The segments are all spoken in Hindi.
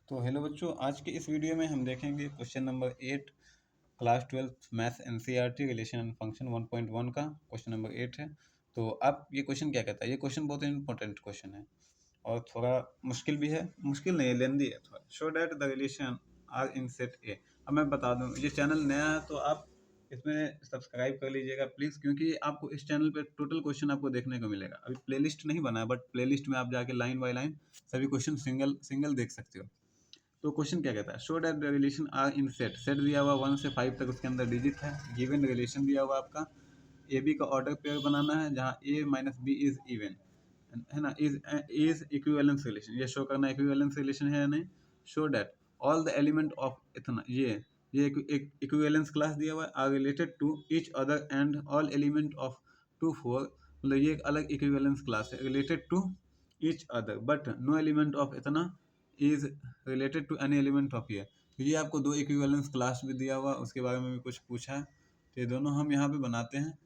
तो हेलो बच्चों, आज के इस वीडियो में हम देखेंगे question number 8 class 12 maths NCERT relation and function 1.1 का क्वेश्चन नंबर 8 है। तो अब ये क्वेश्चन क्या कहता है? ये क्वेश्चन बहुत इंपॉर्टेंट क्वेश्चन है और थोड़ा मुश्किल भी है। मुश्किल नहीं है, लेंदी है थोड़ा। Show that the relation are in set A. अब मैं बता दूं, ये चैनल नया है तो आप इसमें सब्सक्राइब कर लीजिएगा प्लीज़, क्योंकि आपको इस चैनल पे टोटल क्वेश्चन आपको देखने को मिलेगा। अभी प्लेलिस्ट नहीं बना है, बट प्लेलिस्ट में आप जाके लाइन बाय लाइन सभी क्वेश्चन सिंगल सिंगल देख सकते हो। तो क्वेश्चन क्या कहता है? Show that the relation are in set. Set दिया हुआ 1 से 5 तक, उसके अंदर डिजिट है। गिवन रिलेशन दिया हुआ आपका ए बी का ऑर्डर पेयर बनाना है, जहाँ A minus B is even, है ना। इज इक्विवेलेंस रिलेशन, ये शो करना इक्विवेलेंस रिलेशन है या नहीं। Show that all the element of इतना ये इक्विवेलेंस क्लास दिया हुआ है, are related to each other and all element of 2 4, मतलब ये एक अलग इक्विवेलेंस क्लास है, related to each other but no element of इतना is related to any element of ये। तो ये आपको दो इक्विवेलेंस क्लास भी दिया हुआ, उसके बारे में भी कुछ पूछा है, तो ये दोनों हम यहाँ पे बनाते हैं।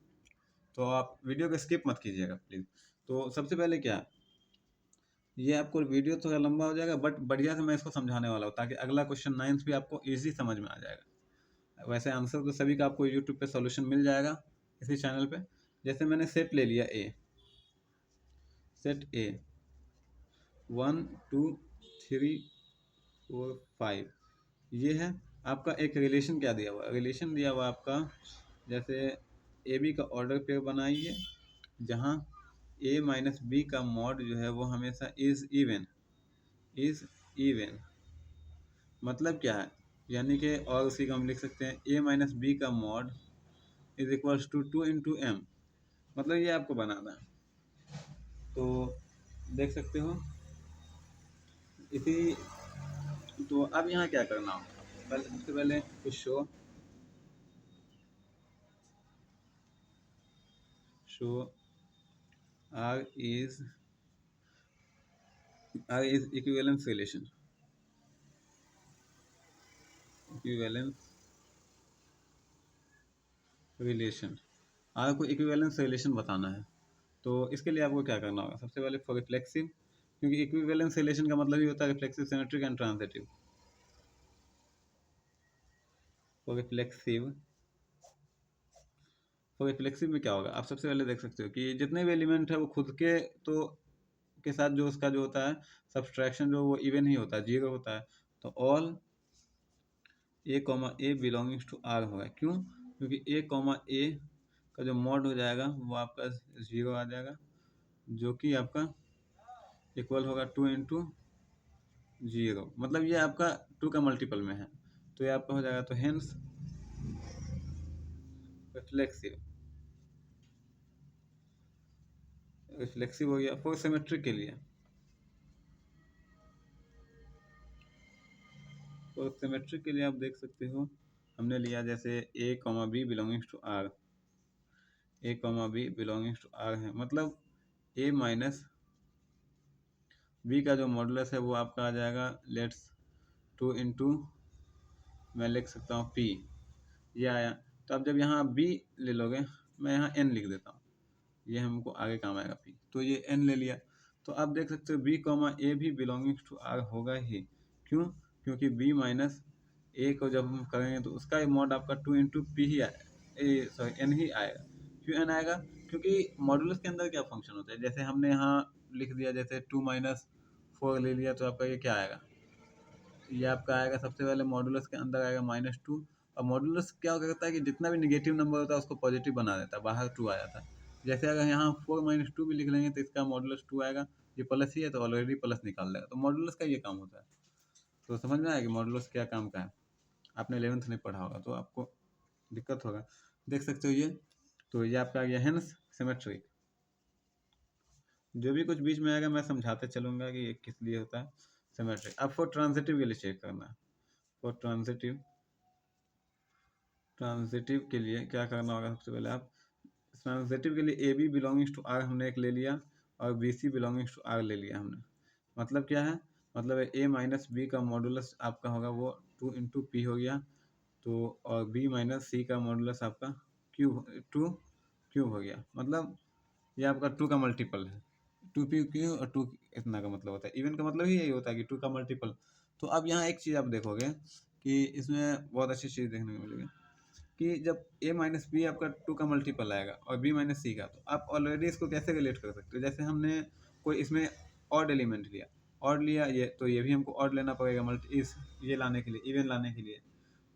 तो आप वीडियो को स्किप मत कीजिएगा प्लीज़। तो सबसे पहले क्या, ये आपको वीडियो थोड़ा लंबा हो जाएगा, बट बढ़िया से मैं इसको समझाने वाला हूँ, ताकि अगला क्वेश्चन 9 भी आपको ईजी समझ में आ जाएगा। वैसे आंसर तो सभी का आपको यूट्यूब पे सॉल्यूशन मिल जाएगा इसी चैनल पे। जैसे मैंने सेट ले लिया ए, सेट ए 1 2 3 4 5, ये है आपका। एक रिलेशन क्या दिया हुआ है? रिलेशन दिया हुआ आपका, जैसे ए बी का ऑर्डर पेयर बनाइए, जहाँ ए माइनस बी का मॉड जो है वो हमेशा इज इवन, इज इवन। मतलब क्या है, यानी कि और उसी को हम लिख सकते हैं ए माइनस बी का mod is equals to 2 × m। मतलब ये आपको बनाना है, तो देख सकते हो इसी। तो अब यहाँ क्या करना होगा, पहले सबसे पहले कुछ show R is equivalence relation, equivalence relation। R को equivalence relation बताना है, तो इसके लिए आपको क्या करना होगा? सबसे पहले फॉर रिफ्लेक्सिव, क्योंकि इक्विवेलेंस रिलेशन का मतलब ही होता है reflexive, symmetric and transitive. For reflexive, for reflexive में क्या होगा, आप सबसे पहले देख सकते हो कि जितने भी एलिमेंट है वो खुद के तो के साथ जो उसका जो होता है सब्सट्रैक्शन, जो वो इवन ही होता है, जीरो होता है। तो all A comma A belongings to R होगा। क्यों? क्योंकि ए कॉमा ए का जो मॉड हो जाएगा वो आपका 0 आ जाएगा, जो कि आपका इक्वल होगा 2 × 0। मतलब ये आपका 2 का मल्टीपल में है, तो ये आपका हो जाएगा। तो हेंस रिफ्लेक्सिव, रिफ्लेक्सिव हो गया। फॉर सिमेट्रिक के लिए, फॉर सिमेट्रिक के लिए आप देख सकते हो, हमने लिया जैसे A comma B belongings to R, A comma B belongings to R है, मतलब ए माइनस बी का जो मॉडुलस है वो आपका आ जाएगा लेट्स 2 × मैं लिख सकता हूँ पी, ये आया। तो अब जब यहाँ बी ले लोगे, मैं यहाँ एन लिख देता हूँ, ये हमको आगे काम आएगा पी, तो ये एन ले लिया। तो आप देख सकते हो बी कॉमा ए भी बिलोंगिंग्स टू आर होगा ही। क्यों? क्योंकि बी माइनस ए को जब हम करेंगे तो उसका मॉड आपका 2 × पी ही आएगा, सॉरी एन ही आएगा। क्यों एन आएगा? क्योंकि मॉडुलस के अंदर क्या फंक्शन होता है, जैसे हमने यहाँ लिख दिया, जैसे 2 - 4 ले लिया, तो आपका ये क्या आएगा, ये आपका आएगा सबसे पहले मॉडुलस के अंदर आएगा -2। और मॉडुलस क्या करता है कि जितना भी नेगेटिव नंबर होता है उसको पॉजिटिव बना देता है, बाहर 2 आ जाता है। जैसे अगर यहाँ 4 - 2 भी लिख लेंगे तो इसका मॉडुलस 2 आएगा, ये प्लस ही है तो ऑलरेडी प्लस निकाल देगा। तो मॉडुलस का ये काम होता है। तो समझ में आया कि मॉडुलस क्या काम का है। आपने 11th नहीं पढ़ा होगा तो आपको दिक्कत होगा। देख सकते हो ये, तो ये आपका आ गया हेंस सिमेट्रिक। जो भी कुछ बीच में आएगा मैं समझाते चलूँगा कि ये किस लिए होता है सिमेट्रिक। अब फॉर ट्रांजिटिव के लिए चेक करना है। फॉर ट्रांजिटिव, ट्रांजिटिव के लिए क्या करना होगा, सबसे पहले आप ट्रांजिटिव के लिए A B belongings to R हमने एक ले लिया, और B C belongings to R ले लिया हमने। मतलब क्या है, मतलब ए माइनस बी का मॉडुलस आपका होगा वो 2 × पी हो गया, तो और बी माइनस सी का मॉडुलस आपका क्यूब 2 क्यूब हो गया। मतलब ये आपका 2 का मल्टीपल है, 2p और 2 इतना का मतलब होता है। इवन का मतलब ही यही होता है कि 2 का मल्टीपल। तो अब यहाँ एक चीज़ आप देखोगे कि इसमें बहुत अच्छी चीज़ देखने को मिलेगी कि जब a माइनस बी आपका 2 का मल्टीपल आएगा और b माइनस सी का, तो आप ऑलरेडी इसको कैसे रिलेट कर सकते हो। जैसे हमने कोई इसमें ऑड एलिमेंट लिया, ऑड लिया ये, तो ये भी हमको ऑड लेना पड़ेगा इस ये लाने के लिए, इवन लाने के लिए।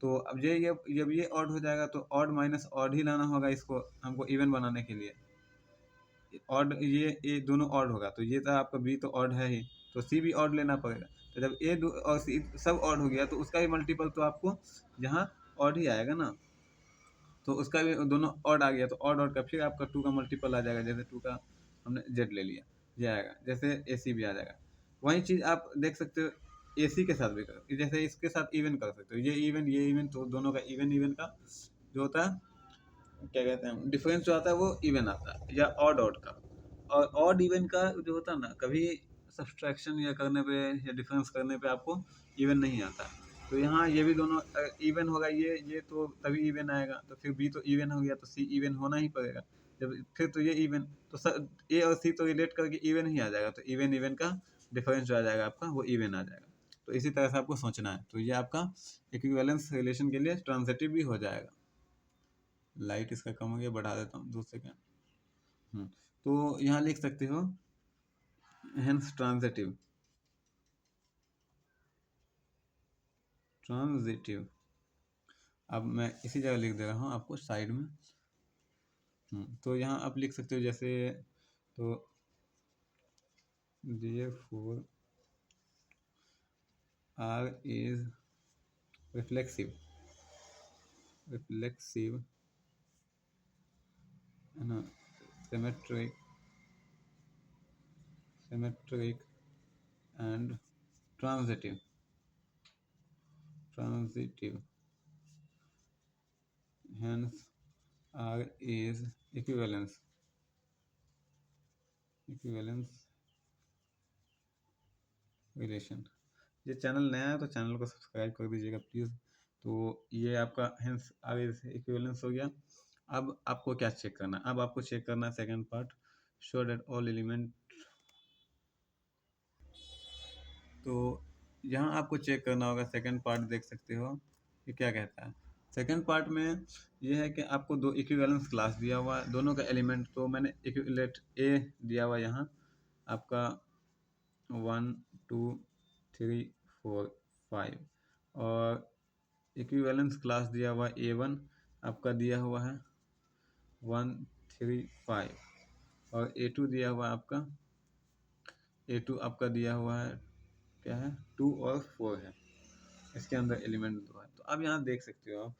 तो अब ये जब ये ऑड हो जाएगा तो ऑड माइनस ऑड ही लाना होगा इसको हमको इवन बनाने के लिए। ऑड ये दोनों ऑड होगा, तो ये था आपका बी तो ऑड है ही, तो सी भी ऑड लेना पड़ेगा। तो जब ए और सी सब ऑड हो गया तो उसका भी मल्टीपल तो आपको यहाँ ऑड ही आएगा ना, तो उसका भी दोनों ऑड आ गया, तो ऑड का फिर आपका 2 का मल्टीपल आ जाएगा। जैसे 2 का हमने जेड ले लिया, ये आएगा। जैसे ए सी भी आ जाएगा। वही चीज़ आप देख सकते हो ए सी के साथ भी कर, जैसे इसके साथ इवन कर सकते हो, ये इवन, तो दोनों का इवन का जो होता है क्या कहते हैं डिफरेंस जो आता है वो इवन आता है, या ऑड का। और ऑड इवन का जो होता है ना, कभी सब्सट्रैक्शन या करने पे या डिफरेंस करने पे आपको इवन नहीं आता। तो यहाँ ये भी दोनों इवन होगा, ये तो तभी इवन आएगा। तो फिर बी तो इवन हो गया, तो सी इवन होना ही पड़ेगा। जब फिर तो ये इवन, तो ए और सी तो रिलेट करके इवन ही आ जाएगा। तो इवन का डिफरेंस जो आ जाएगा आपका वो इवन आ जाएगा। तो इसी तरह से आपको सोचना है। तो ये आपका इक्विवेलेंस रिलेशन के लिए ट्रांजिटिव भी हो जाएगा। लाइट इसका कम हो गया, बढ़ा देता हूँ 2 सेकेंड। तो यहाँ लिख सकते हो हेंस ट्रांजिटिव, अब मैं इसी जगह लिख दे रहा हूँ आपको साइड में। तो यहाँ आप लिख सकते हो जैसे, तो therefore R is reflexive है ना, symmetric and transitive, hence R is equivalence relation. ये चैनल नया है तो चैनल को सब्सक्राइब कर दीजिएगा प्लीज़। तो ये आपका हेंस आगे से इक्विवेलेंस हो गया। अब आपको क्या चेक करना है, अब आपको चेक करना है second part, show that all element. तो यहाँ आपको चेक करना होगा सेकंड पार्ट, देख सकते हो ये क्या कहता है। सेकंड पार्ट में ये है कि आपको 2 इक्विवेलेंस क्लास दिया हुआ है, दोनों का एलिमेंट। तो मैंने इक्विवेलेंट ए दिया हुआ यहाँ आपका 1 2 3 4 5, और इक्विवेलेंस क्लास दिया हुआ A1 आपका दिया हुआ है 1 3 5, और A2 दिया हुआ आपका दिया हुआ है क्या है 2 और 4 है, इसके अंदर एलिमेंट 2 है। तो अब यहाँ देख सकते हो आप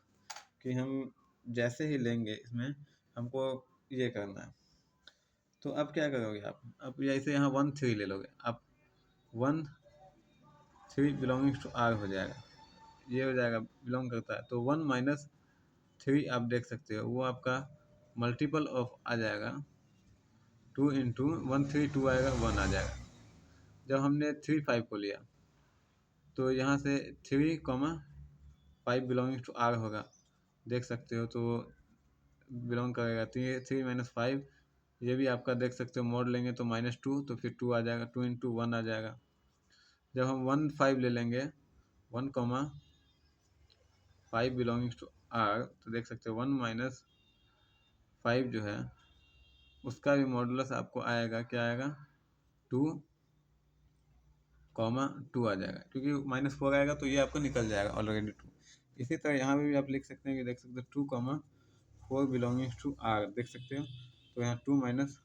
कि हम जैसे ही लेंगे इसमें हमको ये करना है। तो अब क्या करोगे आप, अब जैसे यहाँ 1 3 ले लोगे आप, 1 3 बिलोंगिंग टू R हो जाएगा, ये हो जाएगा बिलोंग करता है। तो 1 माइनस 3 आप देख सकते हो वो आपका मल्टीपल ऑफ आ जाएगा 2 इंटू 1 3 2 आएगा 1 आ जाएगा। जब हमने 3 5 को लिया तो यहाँ से 3 5 बिलोंगिंग टू R होगा, देख सकते हो। तो बिलोंग करेगा 3 माइनस 5, ये भी आपका देख सकते हो मोड लेंगे तो -2, तो फिर 2 आ जाएगा, 2 इंटू 1 आ जाएगा। जब हम 1 5 ले लेंगे 1 5 बिलोंगिंग्स टू R, तो देख सकते हो 1 माइनस 5 जो है उसका भी मॉडुलस आपको आएगा, क्या आएगा 2 2 आ जाएगा, क्योंकि -4 आएगा तो ये आपको निकल जाएगा ऑलरेडी 2। इसी तरह यहाँ पे भी आप लिख सकते हैं कि देख सकते हो 2 4 बिलोंगिंग्स टू R, देख सकते हो। तो यहाँ 2 माइनस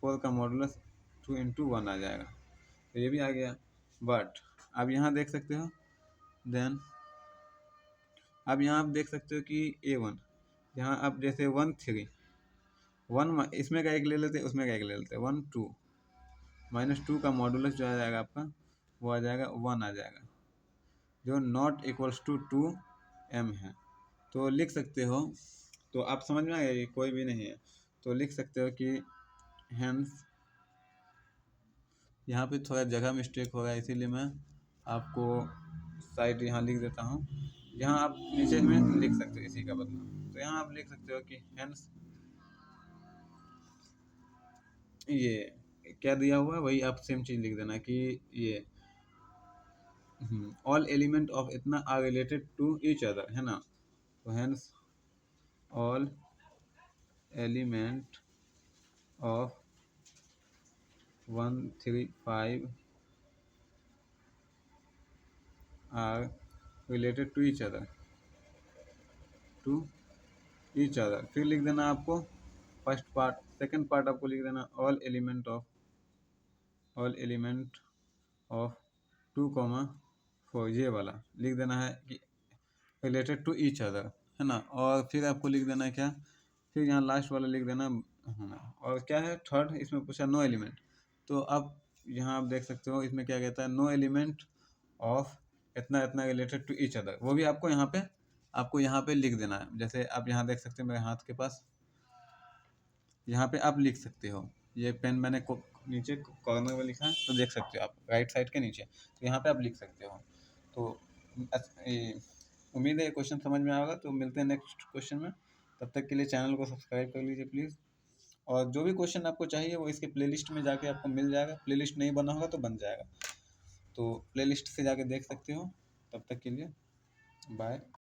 4 का मॉडुलस 2 इंटू 1 आ जाएगा, तो ये भी आ गया। बट अब यहाँ देख सकते हो देन अब यहाँ आप देख सकते हो कि A1 यहाँ आप जैसे 1 3 1 इसमें का एक ले लेते, उसमें का एक ले लेते, 1 2 -2 का मॉडुलस जो आ जाएगा आपका वो आ जाएगा 1 आ जाएगा, जो नॉट इक्वल्स टू 2m है। तो लिख सकते हो, तो आप समझ में आ गया ये कोई भी नहीं है, तो लिख सकते हो कि हेंस, यहाँ पे थोड़ा जगह मिस्टेक हो रहा है इसीलिए मैं आपको साइड यहाँ लिख देता हूँ। यहाँ आप नीचे में लिख सकते हो इसी का बदला। तो यहाँ आप लिख सकते हो कि हेंस ये क्या दिया हुआ है वही आप सेम चीज़ लिख देना कि ये ऑल एलिमेंट ऑफ इतना are related to each other, है ना। तो hence all element of 135 are related to each other, to each other. फिर लिख देना आपको फर्स्ट पार्ट, सेकंड पार्ट आपको लिख देना ऑल एलिमेंट ऑफ 2,4, ये वाला लिख देना है कि रिलेटेड टू ईच अदर, है ना। और फिर आपको लिख देना है क्या, फिर यहाँ लास्ट वाला लिख देना, है ना। और क्या है थर्ड, इसमें पूछा नो एलिमेंट, तो अब यहाँ आप देख सकते हो इसमें क्या कहता है, नो एलिमेंट ऑफ इतना इतना रिलेटेड टू ईच अदर, वो भी आपको यहाँ पे लिख देना है। जैसे आप यहाँ देख सकते हो मेरे हाथ के पास, यहाँ पे आप लिख सकते हो, ये पेन मैंने नीचे कॉर्नर में लिखा है तो देख सकते हो आप राइट साइड के नीचे, तो यहाँ पे आप लिख सकते हो। तो उम्मीद है ये क्वेश्चन समझ में आएगा। तो मिलते हैं नेक्स्ट क्वेश्चन में, तब तक के लिए चैनल को सब्सक्राइब कर लीजिए प्लीज़। और जो भी क्वेश्चन आपको चाहिए वो इसके प्लेलिस्ट में जाके आपको मिल जाएगा, प्लेलिस्ट नहीं बना होगा तो बन जाएगा, तो प्लेलिस्ट से जाके देख सकते हो। तब तक के लिए बाय।